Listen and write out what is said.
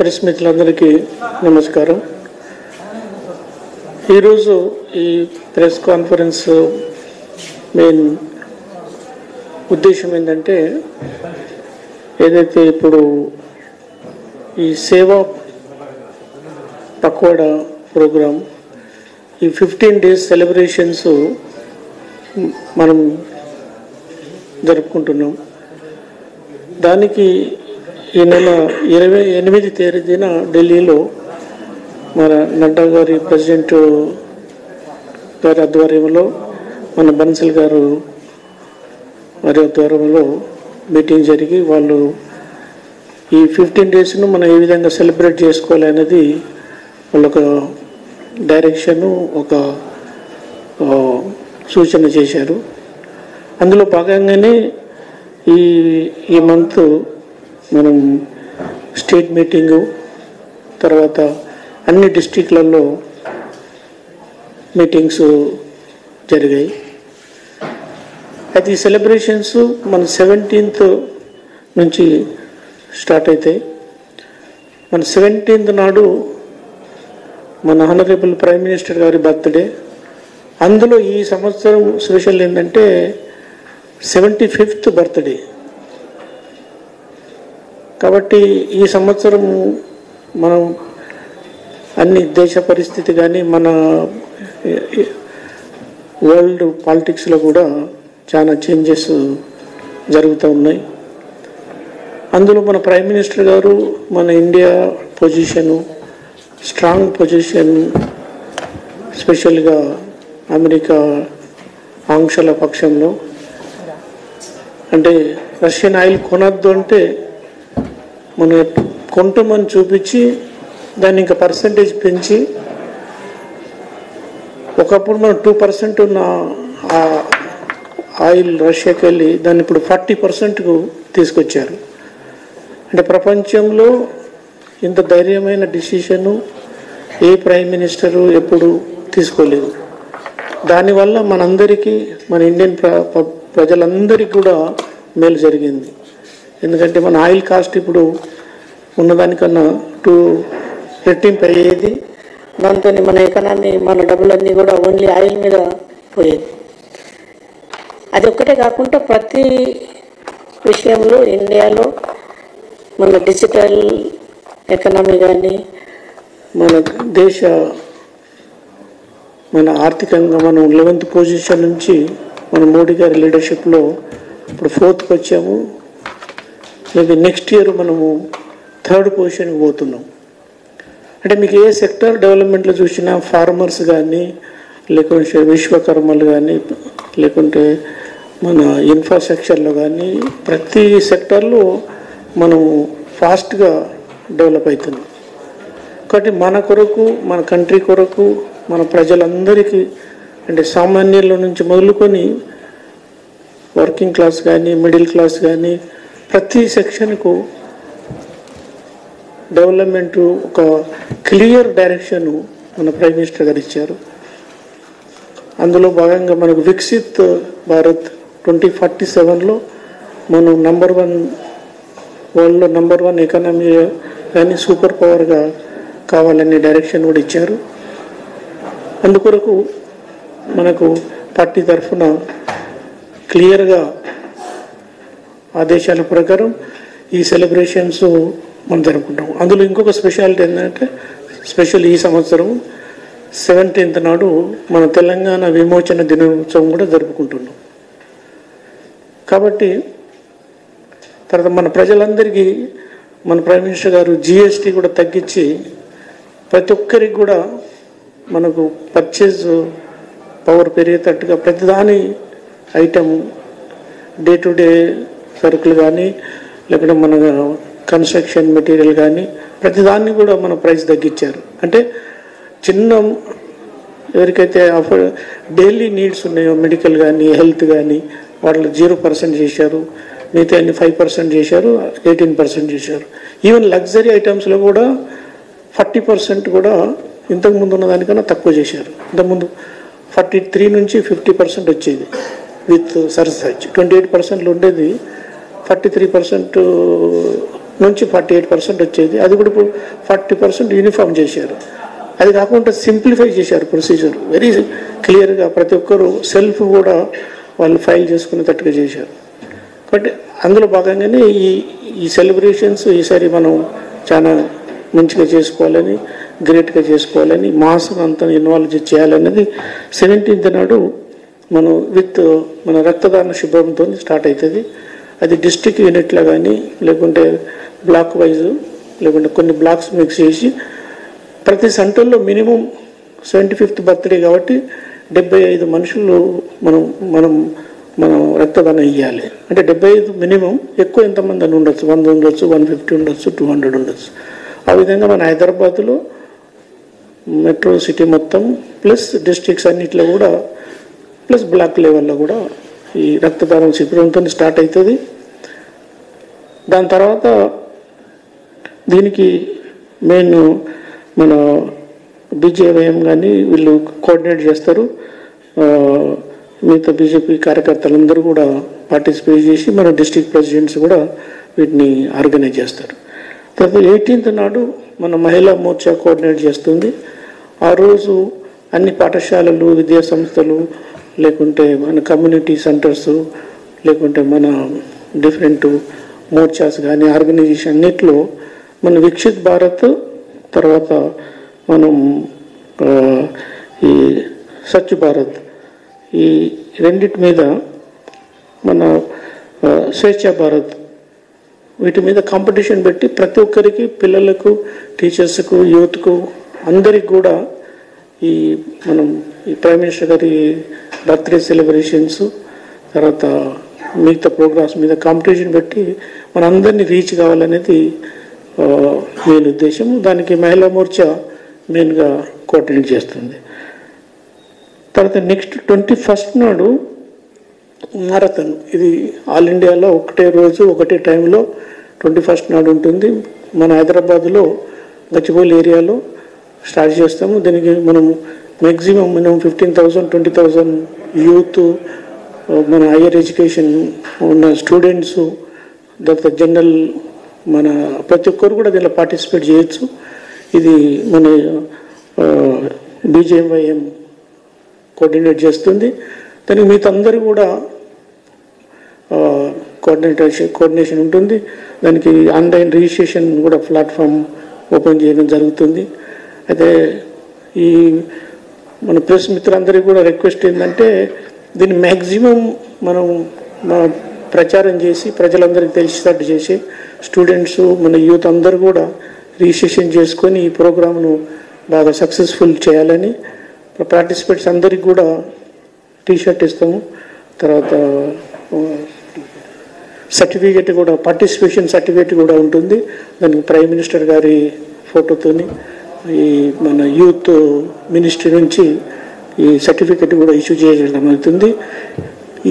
Press మిత్రులందరికీ నమస్కారం. ఈరోజు ఈ ప్రెస్ కాన్ఫరెన్స్ మెయిన్ ఉద్దేశం ఏంటంటే, ఏదైతే ఇప్పుడు ఈ సేవా పక్వాడా ప్రోగ్రాం, ఈ 15 days సెలబ్రేషన్స్ మనం జరుపుకుంటున్నాం. దానికి ఈ నెల 28వ తేదీన ఢిల్లీలో మన నడ్డా గారి ప్రెసిడెంట్ గారి ఆధ్వర్యంలో, మన బన్సల్ గారు వారి ఆధ్వర్యంలో మీటింగ్ జరిగి, వాళ్ళు ఈ 15 daysను మనం ఏ విధంగా సెలబ్రేట్ చేసుకోవాలి అనేది వాళ్ళొక డైరెక్షను, ఒక సూచన చేశారు. అందులో భాగంగానే ఈ మంత్ మనం స్టేట్ మీటింగు, తర్వాత అన్ని డిస్ట్రిక్ట్లలో మీటింగ్స్ జరిగాయి. అయితే ఈ సెలబ్రేషన్స్ మన 17th నుంచి స్టార్ట్ అవుతాయి. మన 17th నాడు మన హానరబుల్ ప్రైమ్ మినిస్టర్ గారి బర్త్డే. అందులో ఈ సంవత్సరం స్పెషల్ ఏంటంటే 75th బర్త్డే. కాబట్టి ఈ సంవత్సరం మనం అన్ని దేశ పరిస్థితి కానీ, మన వరల్డ్ పాలిటిక్స్లో కూడా చాలా చేంజెస్ జరుగుతూ ఉన్నాయి. అందులో మన ప్రైమ్ మినిస్టర్ గారు మన ఇండియా పొజిషను, స్ట్రాంగ్ పొజిషన్, స్పెషల్గా అమెరికా ఆంక్షల పక్షంలో, అంటే రష్యన్ ఆయిల్ కొనద్దు అంటే మనం కొంటామని చూపించి దాన్ని ఇంకా పర్సంటేజ్ పెంచి, ఒకప్పుడు మనం 2% ఉన్న ఆయిల్ రష్యాకి వెళ్ళి దాన్ని ఇప్పుడు 40%కు తీసుకొచ్చారు. అంటే ప్రపంచంలో ఇంత ధైర్యమైన డిసిషను ఏ ప్రైమ్ మినిస్టరు ఎప్పుడు తీసుకోలేదు. దానివల్ల మనందరికీ, మన ఇండియన్ ప్రజలందరికీ కూడా మేలు జరిగింది. ఎందుకంటే మన ఆయిల్ కాస్ట్ ఇప్పుడు ఉన్నదానికన్నా 2 రెట్టింపు అయ్యేది. దాంతో మన ఎకానమీ, మన డబ్బులన్నీ కూడా ఓన్లీ ఆయిల్ మీద పోయేది. అది ఒక్కటే కాకుండా ప్రతి విషయంలో ఇండియాలో మన డిజిటల్ ఎకానమీ కానీ, మన దేశ మన ఆర్థికంగా మనం 11th పొజిషన్ నుంచి మన మోడీ గారి లీడర్షిప్లో ఇప్పుడు 4th వచ్చాము. మేబీ నెక్స్ట్ ఇయర్ మనము 3rd పొజిషన్కి పోతున్నాం. అంటే మీకు ఏ సెక్టర్ డెవలప్మెంట్లో చూసినా, ఫార్మర్స్ కానీ, లేకుంటే విశ్వకర్మలు కానీ, లేకుంటే మన ఇన్ఫ్రాస్ట్రక్చర్లో కానీ, ప్రతి సెక్టర్లో మనం ఫాస్ట్గా డెవలప్ అవుతున్నాం. కాబట్టి మన కొరకు, మన కంట్రీ కొరకు, మన ప్రజలందరికీ, అంటే సామాన్యుల నుంచి మొదలుకొని వర్కింగ్ క్లాస్ కానీ, మిడిల్ క్లాస్ కానీ, ప్రతి సెక్షన్కు డెవలప్మెంటు ఒక క్లియర్ డైరెక్షను మన ప్రైమ్ మినిస్టర్ గారు ఇచ్చారు. అందులో భాగంగా మనకు వికసిత్ భారత్ 2047లో మనం వరల్డ్లో నెంబర్ 1 ఎకానమీ కానీ, సూపర్ పవర్గా కావాలనే డైరెక్షన్ కూడా ఇచ్చారు. అందుకొరకు మనకు పార్టీ తరఫున క్లియర్గా ఆదేశాల ప్రకారం ఈ సెలబ్రేషన్స్ మనం జరుపుకుంటాం. అందులో ఇంకొక స్పెషాలిటీ ఏంటంటే, స్పెషల్ ఈ సంవత్సరం 17th నాడు మన తెలంగాణ విమోచన దినోత్సవం కూడా జరుపుకుంటున్నాం. కాబట్టి తర్వాత మన ప్రజలందరికీ మన ప్రైమ్ మినిస్టర్ గారు GST కూడా తగ్గించి, ప్రతి ఒక్కరికి కూడా మనకు పర్చేజ్ పవర్ పెరిగేటట్టుగా ప్రతిదాని ఐటమ్, డే టు డే సరుకులు కానీ, లేకుంటే మన కన్స్ట్రక్షన్ మెటీరియల్ కానీ, ప్రతిదాన్ని కూడా మన ప్రైస్ తగ్గించారు. అంటే చిన్న ఎవరికైతే డైలీ నీడ్స్ ఉన్నాయో, మెడికల్ కానీ, హెల్త్ కానీ, వాళ్ళు 0% చేశారు. మిగతా అన్ని 5% చేశారు, 18% చేశారు. ఈవెన్ లగ్జరీ ఐటమ్స్లో కూడా 40% కూడా ఇంతకుముందు ఉన్న దానికన్నా తక్కువ చేశారు. ఇంతకుముందు 43 నుంచి 50% వచ్చేది విత్ సర్చార్జ్. 28% ఉండేది 43% నుంచి 48% వచ్చేది, అది కూడా ఇప్పుడు 40% యూనిఫామ్ చేశారు. అది కాకుండా సింప్లిఫై చేశారు ప్రొసీజర్, వెరీ క్లియర్గా ప్రతి ఒక్కరు సెల్ఫ్ కూడా వాళ్ళు ఫైల్ చేసుకునేటట్టుగా చేశారు. కాబట్టి అందులో భాగంగానే ఈ సెలబ్రేషన్స్ ఈసారి మనం చాలా మంచిగా చేసుకోవాలని, గ్రేట్గా చేసుకోవాలని, మాసం అంతా ఇన్వాల్వ్ చేయాలనేది 17th నాడు మనం మన రక్తదాన శిబిరంతో స్టార్ట్ అవుతుంది. అది డిస్ట్రిక్ట్ యూనిట్లో కానీ లేకుంటే బ్లాక్ వైజ్ లేకుంటే కొన్ని బ్లాక్స్ మిక్స్ చేసి ప్రతి సెంటర్లో మినిమం 75th బర్త్డే కాబట్టి 75 మనుషులు మనం రక్తదానం ఇవ్వాలి. అంటే 75 మినిమం, ఎక్కువ ఎంతమంది అని ఉండొచ్చు, 100 ఉండొచ్చు, 150 ఉండొచ్చు, 200 ఉండొచ్చు. ఆ విధంగా మన హైదరాబాద్లో మెట్రో సిటీ మొత్తం ప్లస్ డిస్ట్రిక్ట్స్ అన్నిట్లో కూడా ప్లస్ బ్లాక్ లెవెల్లో కూడా ఈ రక్తదానం శిబిరంతో స్టార్ట్ అవుతుంది. దాని తర్వాత దీనికి మెయిన్ మన బీజేవైఎం కానీ వీళ్ళు కోఆర్డినేట్ చేస్తారు. మిగతా బీజేపీ కార్యకర్తలందరూ కూడా పార్టిసిపేట్ చేసి మన డిస్ట్రిక్ట్ ప్రెసిడెంట్స్ కూడా వీటిని ఆర్గనైజ్ చేస్తారు. తర్వాత 18th నాడు మన మహిళా మోర్చా కోఆర్డినేట్ చేస్తుంది. ఆ రోజు అన్ని పాఠశాలలు, విద్యా సంస్థలు, లేకుంటే మన కమ్యూనిటీ సెంటర్స్, లేకుంటే మన డిఫరెంట్ మోర్చాస్ కానీ ఆర్గనైజేషన్ అన్నిట్లో మన వికసిత్ భారత్, తర్వాత మనం ఈ స్వచ్ఛ భారత్, ఈ రెండిటి మీద మన స్వేచ్ఛ భారత్, వీటి మీద కాంపిటీషన్ పెట్టి ప్రతి ఒక్కరికి, పిల్లలకు, టీచర్స్కు, యూత్కు అందరికి కూడా మనం ఈ ప్రైమ్ మినిస్టర్ గారి బర్త్డే సెలబ్రేషన్స్, తర్వాత మిగతా ప్రోగ్రామ్స్ మీద కాంపిటీషన్ పెట్టి మనందరినీ రీచ్ కావాలనేది మెయిన్ ఉద్దేశం. దానికి మహిళా మోర్చా మెయిన్గా కోఆర్డినేట్ చేస్తుంది. తర్వాత నెక్స్ట్ 21st నాడు మారథాన్, ఇది ఆల్ ఇండియాలో ఒకటే రోజు ఒకటే టైంలో 21st నాడు ఉంటుంది. మన హైదరాబాద్లో గచ్చిబౌలి ఏరియాలో స్టార్ట్ చేస్తాము. దీనికి మనం మ్యాక్సిమం 15,000 20,000 యూత్, మన హైయర్ ఎడ్యుకేషన్ ఉన్న స్టూడెంట్స్, తర్వాత జనరల్ మన ప్రతి ఒక్కరు కూడా దీనిలో పార్టిసిపేట్ చేయొచ్చు. ఇది మన బీజేవైఎం కోఆర్డినేట్ చేస్తుంది. దానికి మిగతా అందరూ కూడా కోఆర్డినేషన్ ఉంటుంది. దానికి ఆన్లైన్ రిజిస్ట్రేషన్ కూడా ప్లాట్ఫామ్ ఓపెన్ చేయడం జరుగుతుంది. అయితే ఈ మన ప్రెస్ మిత్రులందరికీ కూడా రిక్వెస్ట్ ఏంటంటే దీన్ని మ్యాక్సిమం మనం ప్రచారం చేసి ప్రజలందరికీ తెలిసేటట్టు చేసి స్టూడెంట్స్, మన యూత్ అందరూ కూడా రిజిస్ట్రేషన్ చేసుకొని ఈ ప్రోగ్రామ్ను బాగా సక్సెస్ఫుల్ చేయాలని, పార్టిసిపేట్స్ అందరికీ కూడా టీషర్ట్ ఇస్తాము. తర్వాత సర్టిఫికేట్ కూడా, పార్టిసిపేషన్ సర్టిఫికేట్ కూడా ఉంటుంది. దానికి ప్రైమ్ మినిస్టర్ గారి ఫోటోతోని ఈ మన యూత్ మినిస్ట్రీ నుంచి ఈ సర్టిఫికేట్ కూడా ఇష్యూ చేయడం అవుతుంది.